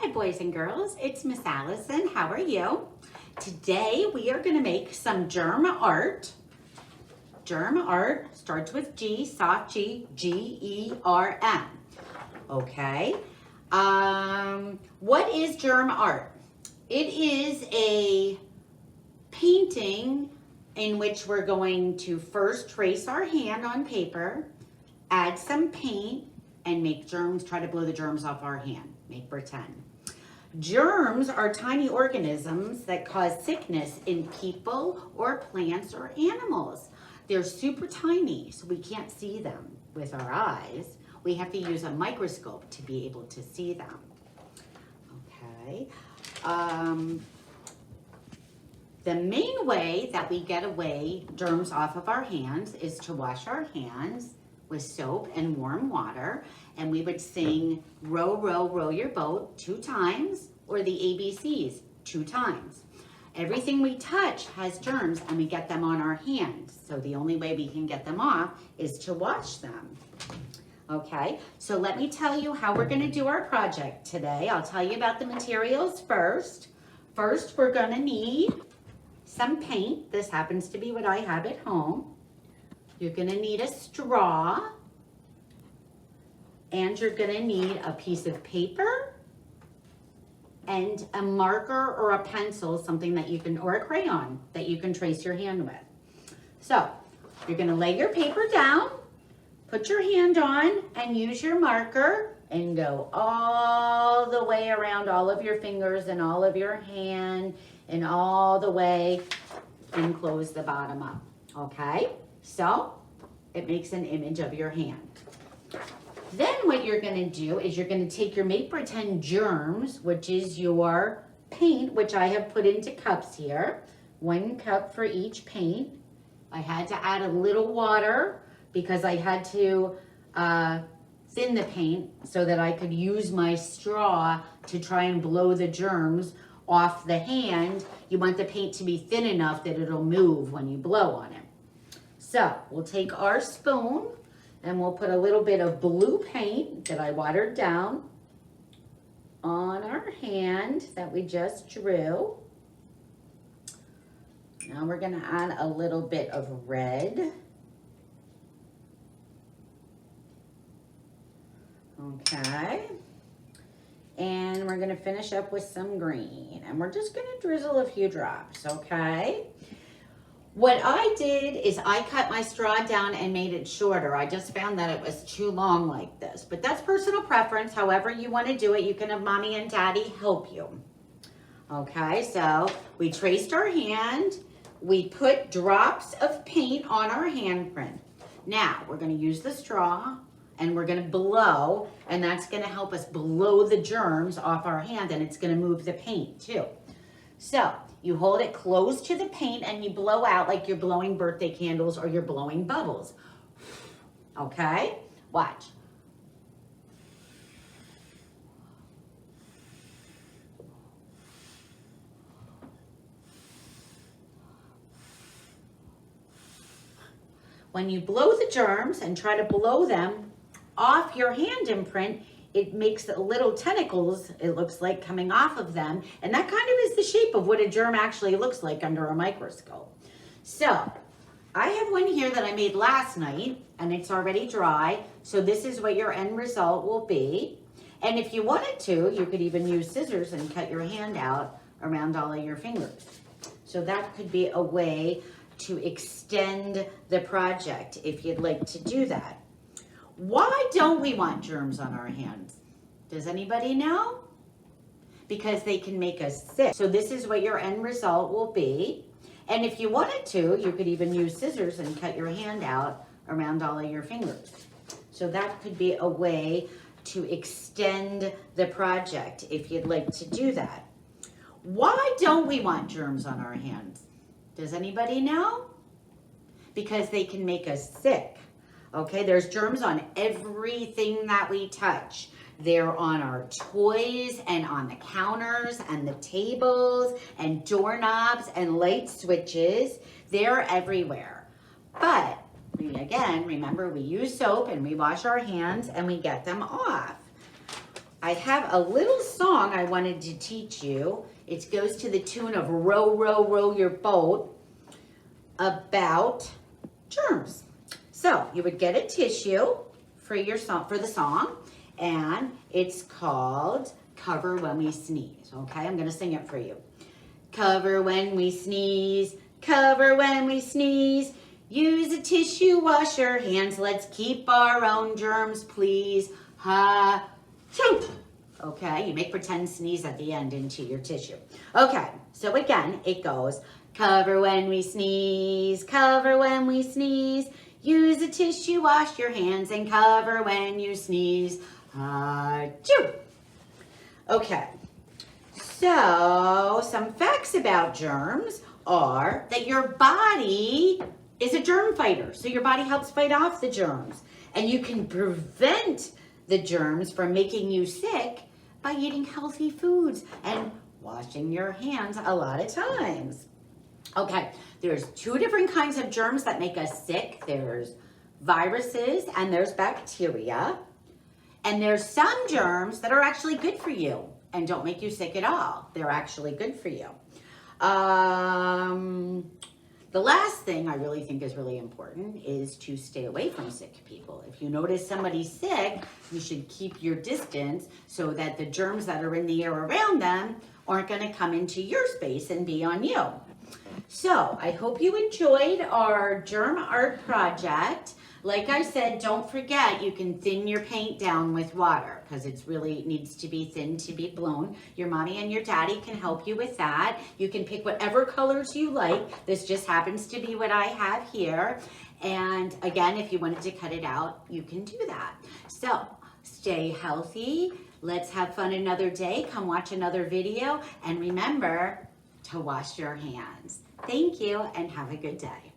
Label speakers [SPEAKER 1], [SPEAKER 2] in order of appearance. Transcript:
[SPEAKER 1] Hi boys and girls, it's Miss Allison. How are you? Today we are going to make some germ art. Germ art starts with G, soft G, G-E-R-M. Okay. What is germ art? It is a painting in which we're going to first trace our hand on paper, add some paint, and make germs, try to blow the germs off our hand. Make pretend. Germs are tiny organisms that cause sickness in people or plants or animals. They're super tiny, so we can't see them with our eyes. We have to use a microscope to be able to see them. Okay. The main way that we get away germs off of our hands is to wash our hands with soap and warm water, and we would sing row, row, row your boat 2 times, or the ABCs 2 times. Everything we touch has germs and we get them on our hands. So the only way we can get them off is to wash them. Okay, so let me tell you how we're gonna do our project today. I'll tell you about the materials first. First, we're gonna need some paint. This happens to be what I have at home. You're gonna need a straw, and you're gonna need a piece of paper and a marker or a pencil, something that you can, or a crayon that you can trace your hand with. So you're gonna lay your paper down, put your hand on, and use your marker and go all the way around all of your fingers and all of your hand and all the way, and close the bottom up, okay? So it makes an image of your hand. Then what you're gonna do is you're gonna take your Make Pretend germs, which is your paint, which I have put into cups here. 1 cup for each paint. I had to add a little water because I had to thin the paint so that I could use my straw to try and blow the germs off the hand. You want the paint to be thin enough that it'll move when you blow on it. So we'll take our spoon and we'll put a little bit of blue paint that I watered down on our hand that we just drew. Now we're gonna add a little bit of red. Okay. And we're gonna finish up with some green. And we're just gonna drizzle a few drops, okay? What I did is I cut my straw down and made it shorter. I just found that it was too long like this, but that's personal preference. However you want to do it, you can have mommy and daddy help you. Okay, so we traced our hand. We put drops of paint on our handprint. Now we're going to use the straw and we're going to blow, and that's going to help us blow the germs off our hand, and it's going to move the paint too. So you hold it close to the paint and you blow out like you're blowing birthday candles or you're blowing bubbles. Okay, watch. When you blow the germs and try to blow them off your hand imprint, it makes little tentacles, it looks like, coming off of them. And that kind of is the shape of what a germ actually looks like under a microscope. So I have one here that I made last night and it's already dry. So this is what your end result will be. And if you wanted to, you could even use scissors and cut your hand out around all of your fingers. So that could be a way to extend the project if you'd like to do that. Why don't we want germs on our hands? Does anybody know? Because they can make us sick. So this is what your end result will be. And if you wanted to, you could even use scissors and cut your hand out around all of your fingers. So that could be a way to extend the project if you'd like to do that. Why don't we want germs on our hands? Does anybody know? Because they can make us sick. Okay, there's germs on everything that we touch. They're on our toys and on the counters and the tables and doorknobs and light switches. They're everywhere. But again, remember, we use soap and we wash our hands and we get them off. I have a little song I wanted to teach you. It goes to the tune of Row, Row, Row Your Boat about germs. So you would get a tissue for your song, for the song, and it's called Cover When We Sneeze. Okay, I'm gonna sing it for you. Cover when we sneeze, cover when we sneeze. Use a tissue, wash your hands. Let's keep our own germs, please. Ha, choo. Okay, you make pretend sneeze at the end into your tissue. Okay, so again, it goes, cover when we sneeze, cover when we sneeze. Use a tissue, wash your hands, and cover when you sneeze. Achoo! Okay, so some facts about germs are that your body is a germ fighter. So your body helps fight off the germs. And you can prevent the germs from making you sick by eating healthy foods and washing your hands a lot of times. Okay, there's two different kinds of germs that make us sick. There's viruses and there's bacteria. And there's some germs that are actually good for you and don't make you sick at all. They're actually good for you. The last thing I really think is really important is to stay away from sick people. If you notice somebody's sick, you should keep your distance so that the germs that are in the air around them aren't going to come into your space and be on you. So I hope you enjoyed our germ art project. Like I said, don't forget you can thin your paint down with water because it really needs to be thin to be blown. Your mommy and your daddy can help you with that. You can pick whatever colors you like. This just happens to be what I have here. And again, if you wanted to cut it out, you can do that. So stay healthy. Let's have fun another day. Come watch another video. And remember to wash your hands. Thank you and have a good day.